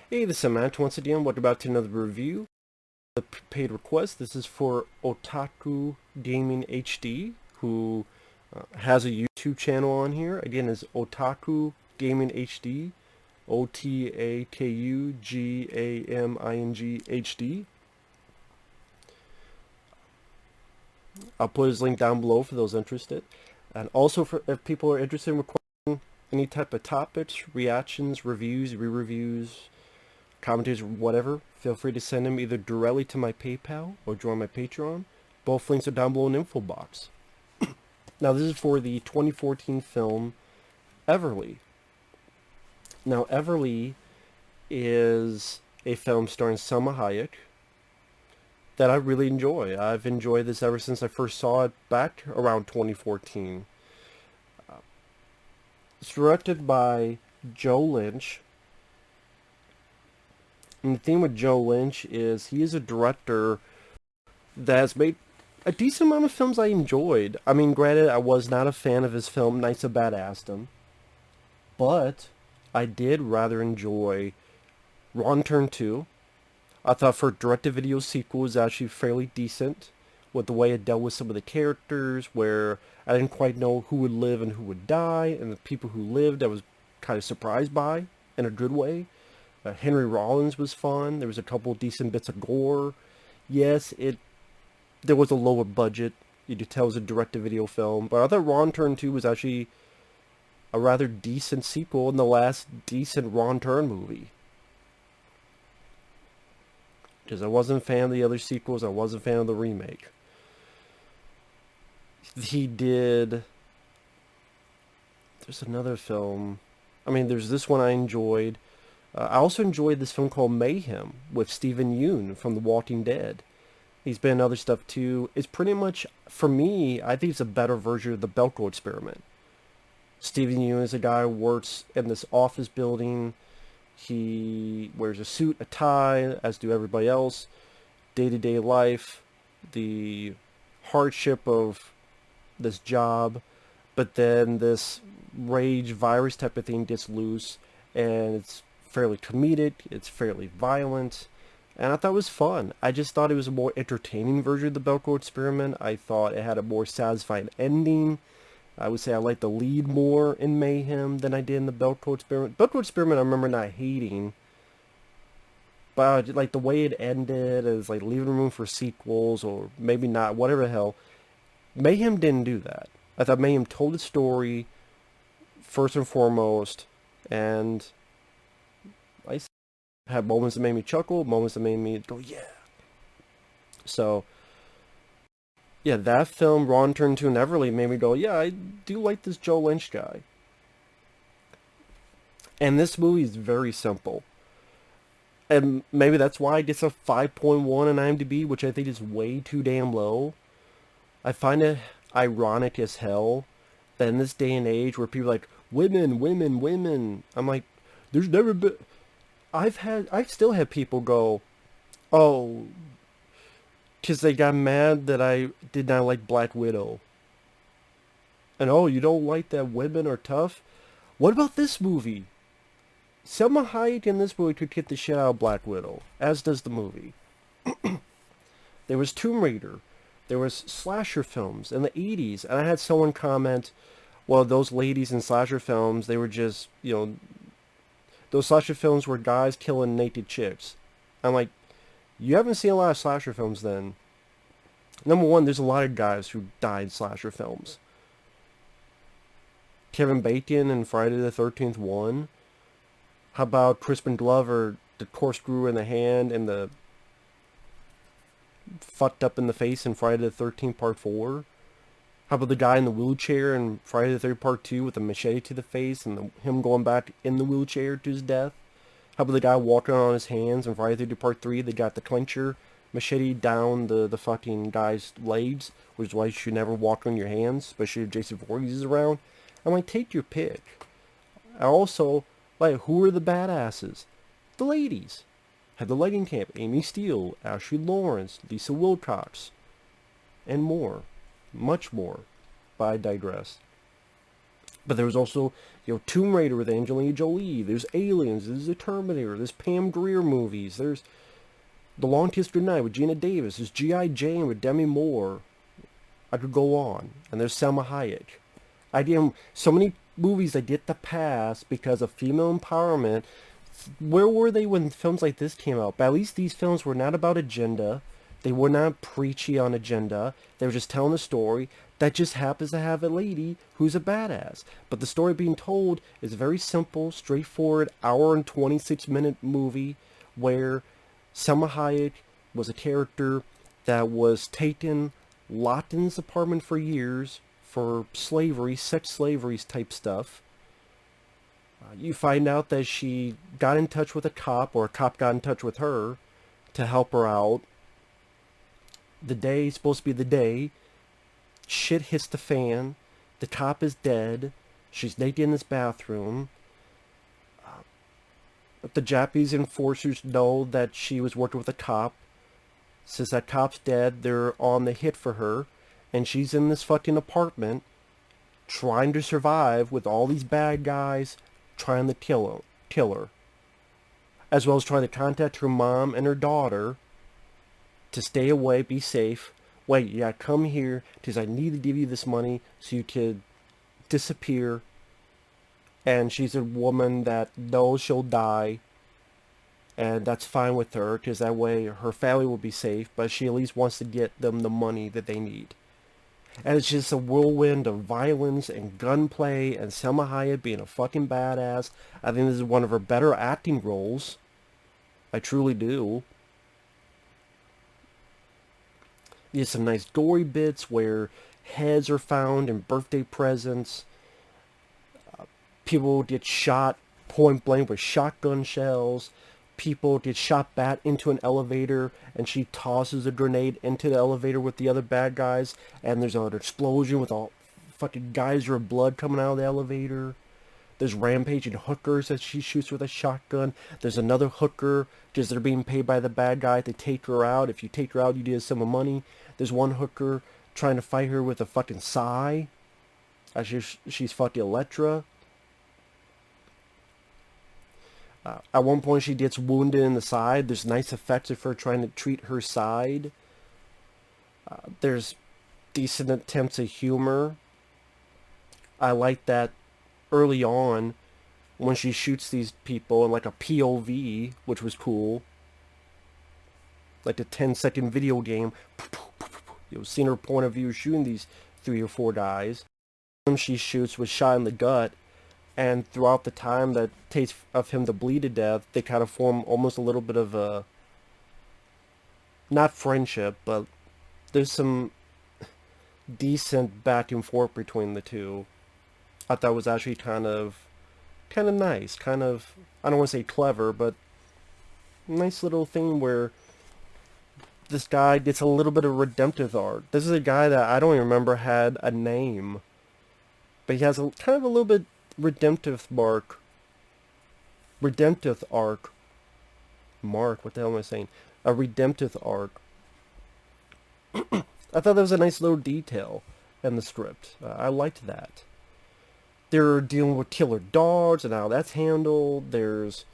Hey, this is Matt once again. Welcome back to another review. The paid request. This is for Otaku Gaming HD, who has a YouTube channel on here. Again, is Otaku Gaming HD, OTAKUGAMING HD. I'll put his link down below for those interested. And also, for if people are interested in recording any type of topics, reactions, reviews, re-reviews, commentaries, whatever, feel free to send them either directly to my PayPal or join my Patreon. Both links are down below in the info box. Now, this is for the 2014 film Everly. Now, Everly is a film starring Salma Hayek that I really enjoy. I've enjoyed this ever since I first saw it back around 2014. It's directed by Joe Lynch. And the thing with Joe Lynch is he is a director that has made a decent amount of films I enjoyed. I mean, granted, I was not a fan of his film Knights of Badassdom, but I did rather enjoy Wrong Turn 2. I thought for a direct-to-video sequel it was actually fairly decent with the way it dealt with some of the characters, where I didn't quite know who would live and who would die, and the people who lived I was kind of surprised by in a good way. Henry Rollins was fun. There was a couple decent bits of gore. Yes, there was a lower budget. You could tell it was a direct-to-video film. But I thought Wrong Turn 2 was actually a rather decent sequel and the last decent Wrong Turn movie. Because I wasn't a fan of the other sequels. I wasn't a fan of the remake. He did... There's another film. I mean, there's this one I enjoyed. I also enjoyed this film called Mayhem with Stephen Yeun from The Walking Dead. He's been in other stuff too. It's pretty much, for me, I think it's a better version of the Belko Experiment. Stephen Yeun is a guy who works in this office building. He wears a suit, a tie, as do everybody else. Day-to-day life, the hardship of this job, but then this rage virus type of thing gets loose, and it's fairly comedic, it's fairly violent, and I thought it was fun. I just thought it was a more entertaining version of the Belko Experiment. I thought it had a more satisfying ending. I would say I liked the lead more in Mayhem than I did in the Belko Experiment. Belko Experiment I remember not hating, but like the way it ended is like leaving room for sequels, or maybe not, whatever the hell. Mayhem didn't do that. I thought Mayhem told the story first and foremost, and I had moments that made me chuckle, moments that made me go, yeah. So, yeah, that film, Wrong Turn 2 and Everly, made me go, yeah, I do like this Joe Lynch guy. And this movie is very simple. And maybe that's why it gets a 5.1 on IMDb, which I think is way too damn low. I find it ironic as hell that in this day and age where people are like, women, women, women, I'm like, there's never been... I still have people go, oh, because they got mad that I did not like Black Widow. And oh, you don't like that women are tough? What about this movie? Salma Hayek in this movie could kick the shit out of Black Widow, as does the movie. There was Tomb Raider. There was slasher films in the 80s. And I had someone comment, well, those ladies in slasher films, they were just, those slasher films were guys killing naked chicks. I'm like, you haven't seen a lot of slasher films then. Number one, there's a lot of guys who died in slasher films. Kevin Bacon in Friday the 13th 1. How about Crispin Glover, the corkscrew in the hand and the fucked up in the face in Friday the 13th Part 4? How about the guy in the wheelchair in Friday the 13th Part 2 with a machete to the face and him going back in the wheelchair to his death? How about the guy walking on his hands in Friday the 13th Part 3 that got the clincher machete down the fucking guy's legs, which is why you should never walk on your hands, especially if Jason Voorhees is around? I'm like, take your pick. I also, like, who are the badasses? The ladies. Had the Lighting Camp, Amy Steele, Ashley Lawrence, Lisa Wilcox, and more. Much more. But I digress. But there was also, Tomb Raider with Angelina Jolie. There's Aliens. There's The Terminator. There's Pam Grier movies. There's The Long Kiss Goodnight with Gina Davis. There's G.I. Jane with Demi Moore. I could go on. And there's Salma Hayek. So many movies I get to pass because of female empowerment. Where were they when films like this came out? But at least these films were not about agenda. They were not preachy on agenda. They were just telling a story that just happens to have a lady who's a badass. But the story being told is a very simple, straightforward, hour and 26-minute movie where Salma Hayek was a character that was taken, locked in his apartment for years for slavery, sex slavery type stuff. You find out that she got in touch with a cop, or a cop got in touch with her to help her out. The day is supposed to be the day. Shit hits the fan. The cop is dead. She's naked in this bathroom. The Japanese enforcers know that she was working with a cop. Since that cop's dead, they're on the hit for her. And she's in this fucking apartment trying to survive with all these bad guys trying to kill her. As well as trying to contact her mom and her daughter to stay away, be safe. Wait, yeah, come here because I need to give you this money so you could disappear. And she's a woman that knows she'll die. And that's fine with her because that way her family will be safe. But she at least wants to get them the money that they need. And it's just a whirlwind of violence and gunplay and Salma Hayek being a fucking badass. I think this is one of her better acting roles. I truly do. There's some nice gory bits where heads are found and birthday presents. People get shot point blank with shotgun shells. People get shot back into an elevator, and she tosses a grenade into the elevator with the other bad guys, and there's an explosion with a fucking geyser of blood coming out of the elevator. There's rampaging hookers that she shoots with a shotgun. There's another hooker, because they're being paid by the bad guy to take her out. If you take her out, you get a sum of money. There's one hooker trying to fight her with a fucking sai. She's fucking Electra. At one point she gets wounded in the side. There's nice effects of her trying to treat her side. There's decent attempts at humor. I like that early on when she shoots these people in like a POV, which was cool. Like a 10-second video game. You've seen her point of view shooting these 3 or 4 guys. She shoots was shot in the gut. And throughout the time that takes of him to bleed to death, they kind of form almost a little bit of a, not friendship, but there's some decent back and forth between the two. I thought it was actually kind of nice, I don't want to say clever, but nice little thing where this guy gets a little bit of redemptive arc. This is a guy that I don't even remember had a name, but he has a kind of a little bit redemptive arc. What the hell am I saying? A redemptive arc. I thought that was a nice little detail in the script. I liked that. They're dealing with killer dogs and how that's handled. There's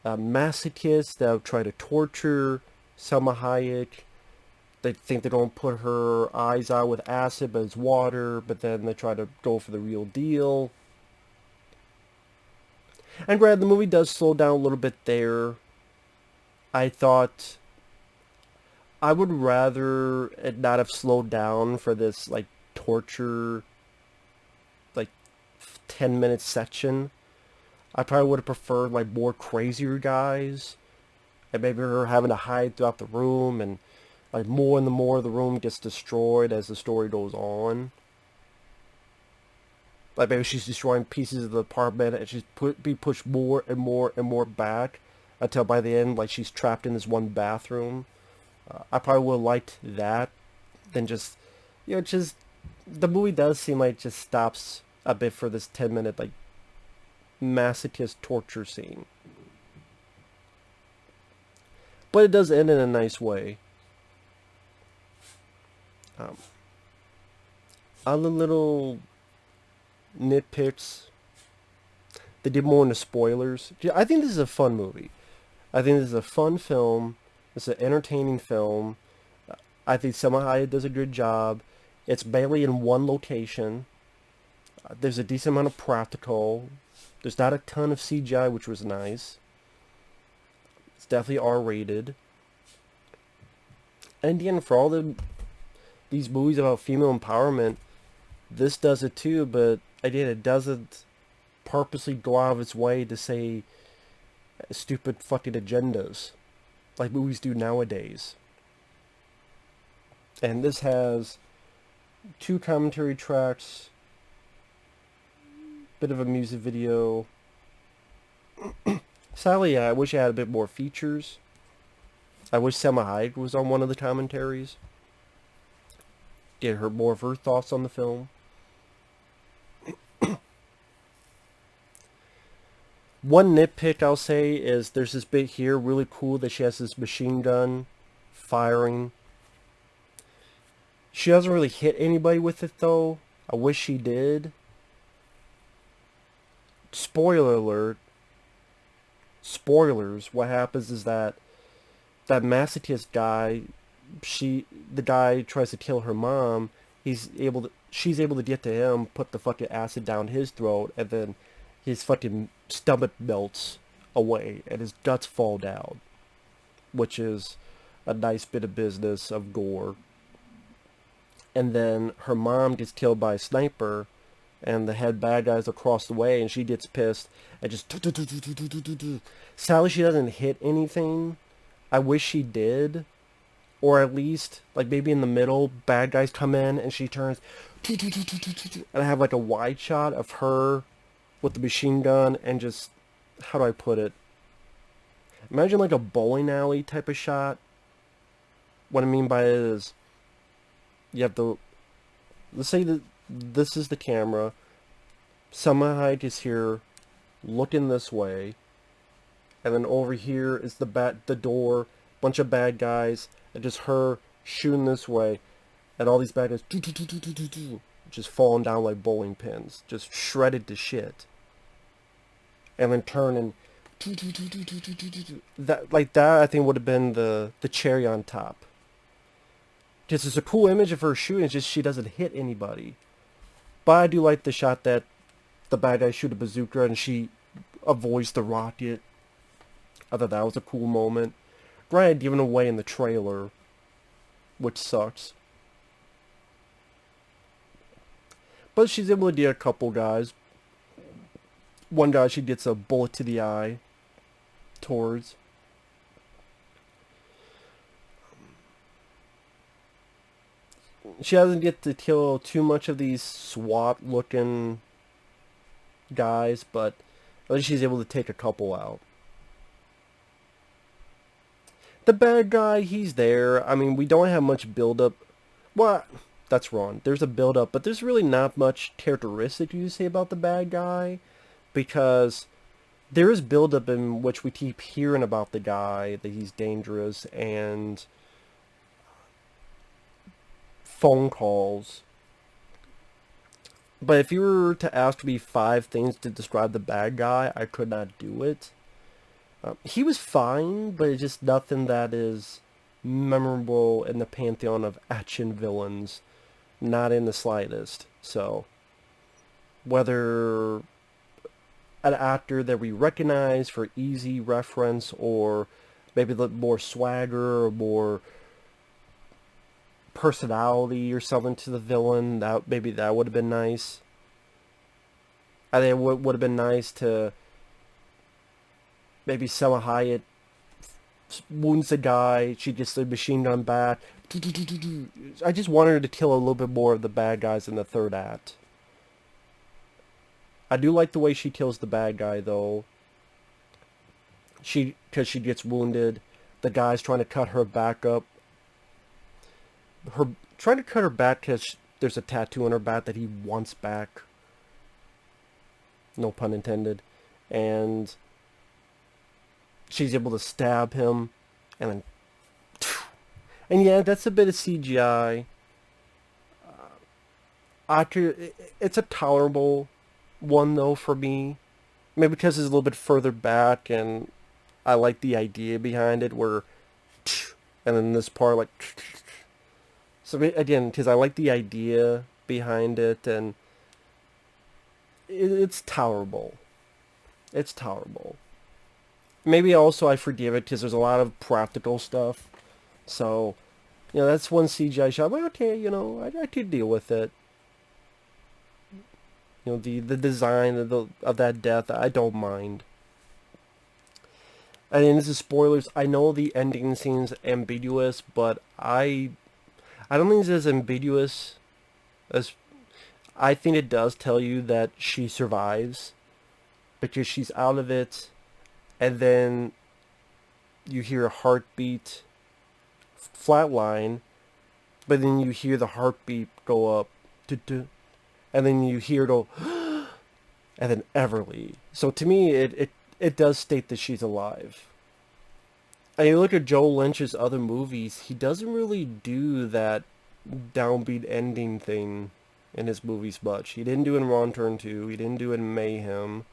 masochists that try to torture Salma Hayek. They think they're going to put her eyes out with acid, but it's water. But then they try to go for the real deal. And granted, the movie does slow down a little bit there. I thought I would rather it not have slowed down for this, like, torture, like, 10-minute section. I probably would have preferred, like, more crazier guys. And maybe her having to hide throughout the room, and, like, more and the more the room gets destroyed as the story goes on. Like maybe she's destroying pieces of the apartment and she's be pushed more and more and more back until by the end, like, she's trapped in this one bathroom. I probably would have liked that than just, just, the movie does seem like it just stops a bit for this 10-minute, like, masochist torture scene. But it does end in a nice way. Other little nitpicks. They did more into spoilers. I think this is a fun movie. I think this is a fun film. It's an entertaining film. I think Salma Hayek does a good job. It's mainly in one location. There's a decent amount of practical. There's not a ton of CGI, which was nice. It's definitely R-rated. And again, for all these movies about female empowerment, this does it too, but again, it doesn't purposely go out of its way to say stupid fucking agendas like movies do nowadays. And this has 2 commentary tracks, bit of a music video. Sadly, I wish I had a bit more features. I wish Salma Hayek was on one of the commentaries. Get her more of her thoughts on the film. One nitpick I'll say is there's this bit here, really cool, that she has this machine gun firing. She doesn't really hit anybody with it though. I wish she did. Spoiler alert. Spoilers. What happens is that masochist guy, the guy tries to kill her mom. She's able to get to him, put the fucking acid down his throat, and then his fucking stomach melts away and his guts fall down, which is a nice bit of business of gore. And then her mom gets killed by a sniper, and the head bad guy's across the way, and she gets pissed and just... Sadly, she doesn't hit anything. I wish she did. Or at least, like maybe in the middle, bad guys come in and she turns... And I have like a wide shot of her with the machine gun and just... How do I put it? Imagine like a bowling alley type of shot. What I mean by it is... You have the... Let's say that this is the camera. Salma Hayek is here, looking this way. And then over here is the door, bunch of bad guys, and just her shooting this way. And all these bad guys just falling down like bowling pins, just shredded to shit. And then turning that, like that, I think would have been the cherry on top. Just it's a cool image of her shooting, it's just she doesn't hit anybody. But I do like the shot that the bad guys shoot a bazooka and she avoids the rocket. I thought that was a cool moment. Granted, given away in the trailer, which sucks. But she's able to get a couple guys. One guy she gets a bullet to the eye towards. She doesn't get to kill too much of these SWAT-looking guys, but at least she's able to take a couple out. The bad guy, he's there. I mean, we don't have much build-up. Well, that's wrong. There's a build-up, but there's really not much characteristic you say about the bad guy, because there is build-up in which we keep hearing about the guy, that he's dangerous, and phone calls. But if you were to ask me 5 things to describe the bad guy, I could not do it. He was fine, but it's just nothing that is memorable in the pantheon of action villains. Not in the slightest. So, whether an actor that we recognize for easy reference, or maybe the more swagger, or more personality or something to the villain, that maybe that would have been nice. I think it would have been nice to maybe Salma Hayek wounds the guy, she gets the machine gun back. I just wanted her to kill a little bit more of the bad guys in the third act. I do like the way she kills the bad guy though. Because she gets wounded. The guy's trying to cut her back up. Trying to cut her back because there's a tattoo on her back that he wants back. No pun intended. And she's able to stab him. And then... And yeah, that's a bit of CGI. It's a tolerable one though for me. Maybe because it's a little bit further back, and I like the idea behind it. Where, and then this part like, so again, because I like the idea behind it, and it's tolerable. It's tolerable. Maybe also I forgive it because there's a lot of practical stuff. So, that's one CGI shot. I'm like, okay, I could deal with it. The design of that death, I don't mind. I mean, this is spoilers. I know the ending seems ambiguous, but I don't think it's as ambiguous as I think it does tell you that she survives because she's out of it, and then you hear a heartbeat flatline, but then you hear the heartbeat go up, and then you hear it go, and then Everly. So to me, it does state that she's alive. And you look at Joe Lynch's other movies, he doesn't really do that downbeat ending thing in his movies much. He didn't do it in Wrong Turn 2, he didn't do it in Mayhem.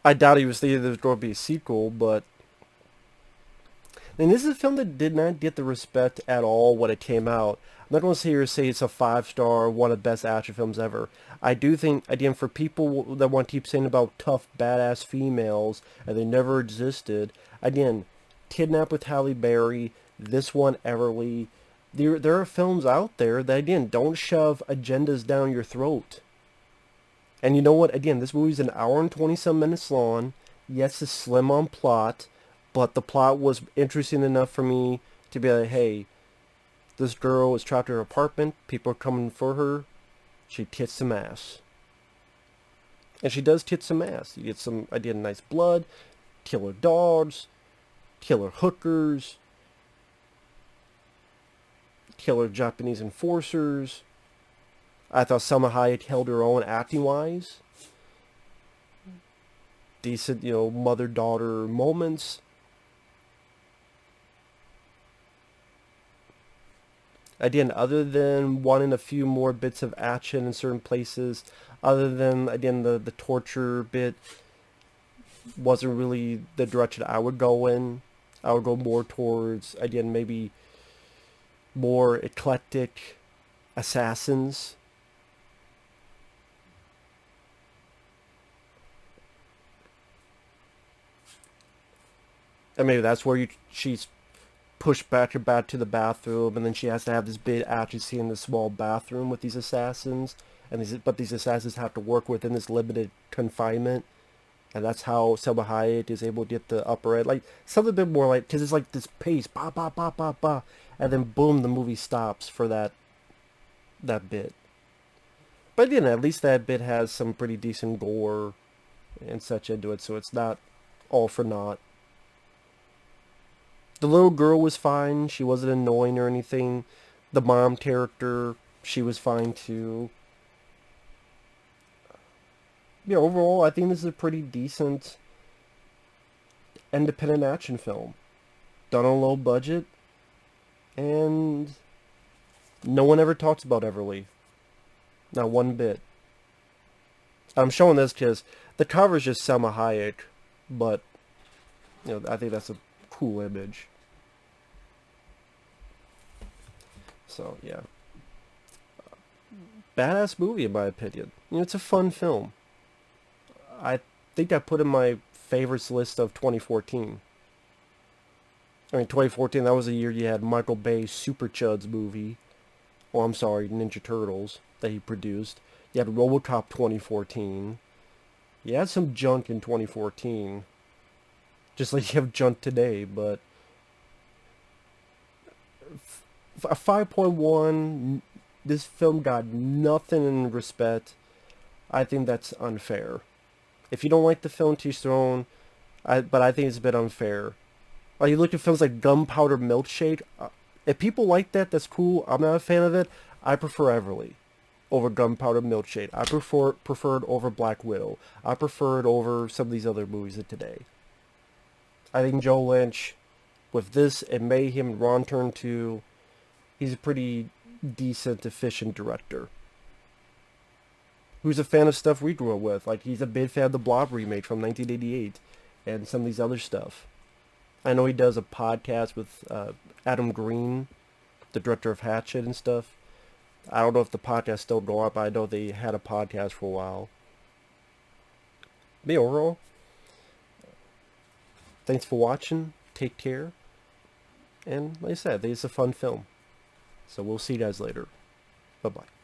I doubt he was thinking there was going to be a sequel, but and this is a film that did not get the respect at all when it came out. I'm not going to sit here and say it's a 5-star, one of the best action films ever. I do think, again, for people that want to keep saying about tough, badass females, and they never existed, again, Kidnap with Halle Berry, this one, Everly, there are films out there that, again, don't shove agendas down your throat. And you know what? Again, this movie's an hour and 20-some minutes long. Yes, it's slim on plot, but the plot was interesting enough for me to be like, hey, this girl is trapped in her apartment. People are coming for her. She tits some ass. And she does tit some ass. You get some, again, nice blood, killer dogs, killer hookers, killer Japanese enforcers. I thought Salma Hayek held her own acting-wise. Decent, mother-daughter moments. Again, other than wanting a few more bits of action in certain places, other than, again, the torture bit wasn't really the direction I would go in. I would go more towards, again, maybe more eclectic assassins. And maybe that's where she's pushed back to the bathroom, and then she has to have this big action scene in the small bathroom with these assassins, but these assassins have to work within this limited confinement, and that's how Salma Hayek is able to get the upper end, like something a bit more like, because it's like this pace, ba ba ba ba ba, and then boom, the movie stops for that bit. But at least that bit has some pretty decent gore and such into it, so it's not all for naught. The little girl was fine. She wasn't annoying or anything. The mom character, she was fine too. Yeah, overall, I think this is a pretty decent independent action film. Done on a low budget, and no one ever talks about Everly. Not one bit. I'm showing this because the cover is just Salma Hayek, but I think that's a cool image. So yeah, badass movie in my opinion. It's a fun film. I think I put in my favorites list of 2014. I mean, 2014, that was the year you had Michael Bay's Super Chuds movie. Oh, I'm sorry, Ninja Turtles that he produced. You had RoboCop 2014. You had some junk in 2014. Just like you have junk today, but a 5.1, this film got nothing in respect. I think that's unfair. If you don't like the film, to each their own, but I think it's a bit unfair. You look at films like Gunpowder Milkshake. If people like that, that's cool. I'm not a fan of it. I prefer Everly over Gunpowder Milkshake. I prefer it over Black Widow. I prefer it over some of these other movies of today. I think Joe Lynch, with this and Mayhem and Wrong Turn 2, he's a pretty decent, efficient director who's a fan of stuff we grew up with. Like, he's a big fan of the Blob remake from 1988 and some of these other stuff. I know he does a podcast with Adam Green, the director of Hatchet and stuff. I don't know if the podcast's still going up. I know they had a podcast for a while. But overall, thanks for watching. Take care. And like I said, I think it's a fun film. So we'll see you guys later. Bye-bye.